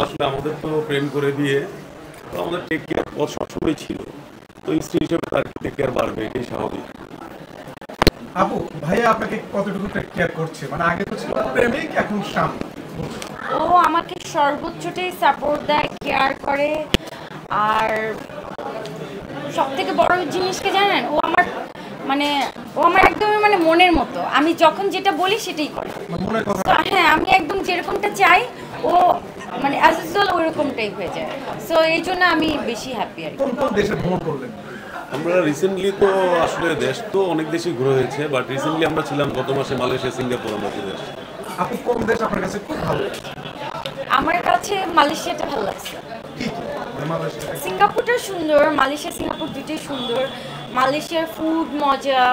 আসলে আমাদের তো প্রেম করে দিয়ে তো আমাদের টেক কেয়ার পথ সবসময় ছিল। তো স্ত্রী হিসেবে তার টেক কেয়ার বাড়বে, এটাই স্বাভাবিক। আপু, ভাইয়া আপনাকে কতটুকু টেক কেয়ার করছে? মানে আগে তো ছিল প্রেমিক, এখন স্বামী। ও আমাকে সর্বোচ্চটাই সাপোর্ট দেয়, কেয়ার করে। আর সব থেকে বড় জিনিসকে জানেন, মানে ও আমার একদমই মানে মনের মতো। আমি যখন যেটা বলি সেটাই করে। মনের কথা। তো হ্যাঁ, আমি একদম যেরকমটা চাই ও মানে অ্যাজ ইউজুয়াল ওইরকমটাই হয়ে যায়। সো এই জন্য আমি বেশি হ্যাপি আর কি। কোন কোন দেশে ভ্রমণ করলেন? আমরা রিসেন্টলি তো আসলে দেশ তো অনেক দেশই ঘুরে হয়েছে, বাট রিসেন্টলি আমরা ছিলাম গত মাসে মালয়েশিয়া, সিঙ্গাপুর আমরা ঘুরে আসছি। আপু, কোন দেশ আপনার কাছে খুব ভালো লাগছে? আমার কাছে মালয়েশিয়াটা ভালো লাগছে। কি কি? বাংলাদেশে সিঙ্গাপুরটা সুন্দর, মালয়েশিয়া সিঙ্গাপুর দুটোই সুন্দর। মালয়েশিয়ার ফুড মজা,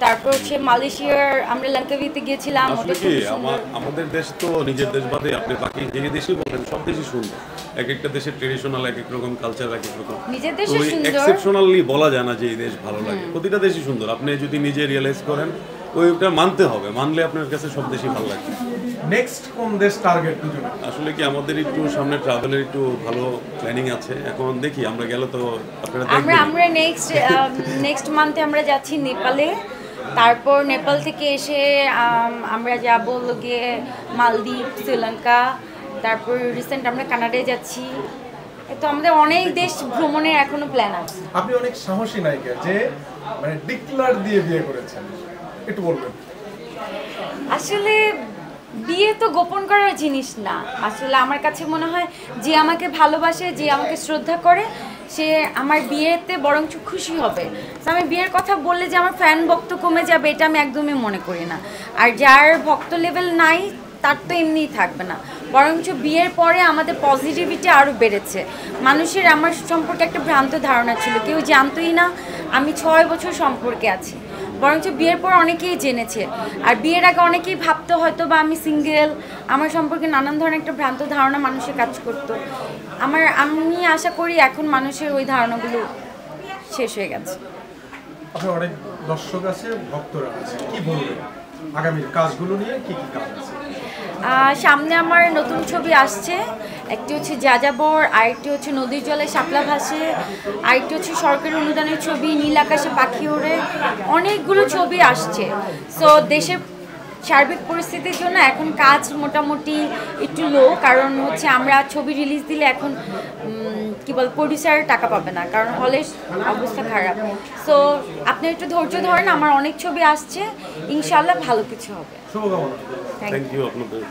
তারপর হচ্ছে মালয়েশিয়ার আমরা লঙ্কাভিতে গিয়েছিলাম, আসলে ওটা কি খুব সুন্দর। আমাদের দেশ তো নিজের দেশ বাদে আপনি বাকি যে দেশই বলেন সব দেশই সুন্দর। এক একটা দেশের ট্রেডিশনাল এক এক রকম, কালচার এক এক রকম। নিজের তো দেশে ওই সুন্দর। এক্সেপশনালি বলা যায় না যে এই দেশ ভালো লাগে। প্রতিটা দেশই সুন্দর, আপনি যদি নিজে রিয়েলাইজ করেন ওইটা মানতে হবে, মানলে আপনার কাছে সব দেশই ভালো লাগে। নেক্সট কোন দেশ টার্গেট দুজনে? আসলে কি আমাদের একটু সামনে ট্রাভেলের একটু ভালো প্ল্যানিং আছে, এখন দেখি আমরা গেলে তো আপনারা আমরা দেখবেন। আমরা নেক্সট মান্থে আমরা যাচ্ছি নেপালে। তারপর নেপাল থেকে এসে আমরা যাব গিয়ে মালদ্বীপ, শ্রীলঙ্কা। তারপর রিসেন্ট আমরা কানাডায় যাচ্ছি। তো আমাদের অনেক দেশ ভ্রমণের এখনো প্ল্যান আছে। আপনি অনেক সাহসী নায়িকা যে মানে ডিক্লার দিয়ে বিয়ে করেছেন, একটু বলবেন। আসলে বিয়ে তো গোপন করার জিনিস না। আসলে আমার কাছে মনে হয় যে আমাকে ভালোবাসে, যে আমাকে শ্রদ্ধা করে, সে আমার বিয়েতে বরঞ্চ খুশি হবে। তো আমি বিয়ের কথা বললে যে আমার ফ্যান ভক্ত কমে যাবে, এটা আমি একদমই মনে করি না। আর যার ভক্ত লেভেল নাই তার তো এমনিই থাকবে না, বরঞ্চ বিয়ের পরে আমাদের পজিটিভিটি আরও বেড়েছে। মানুষের আমার সম্পর্কে একটা ভ্রান্ত ধারণা ছিল, কেউ জানতোই না আমি 6 বছর সম্পর্কে আছি। বরঞ্চ বিয়ের পর অনেকেই জেনেছে। আর বিয়ের আগে অনেকেই ভাবতো হয়তো বা আমি সিঙ্গেল, আমার সম্পর্কে নানান ধরনের একটা ভ্রান্ত ধারণা মানুষের কাজ করতো। আমি আশা করি এখন মানুষের ওই ধারণাগুলো শেষ হয়ে গেছে। আপনার অনেক দর্শক আছে, ভক্তরা আছে, কি বলবেন আগামীর কাজগুলো নিয়ে? কি কি কাজ আছে? সামনে আমার নতুন ছবি আসছে। একটি হচ্ছে যাযাবর, আরেকটি হচ্ছে নদীর জলে শাপলা ভাসে, আরেকটি হচ্ছে সরকারি অনুদানের ছবি নীল আকাশে পাখি ওড়ে। অনেকগুলো ছবি আসছে। সো দেশের সার্বিক পরিস্থিতির জন্য এখন কাজ মোটামুটি একটু লো, কারণ হচ্ছে আমরা ছবি রিলিজ দিলে এখন কি বল প্রডিউসার টাকা পাবে না, কারণ হলের অবস্থা খারাপ। সো আপনি একটু ধৈর্য ধরেন, আমার অনেক ছবি আসছে, ইনশাল্লাহ ভালো কিছু হবে। শুভকামনা। থ্যাংক ইউ আপনাদের।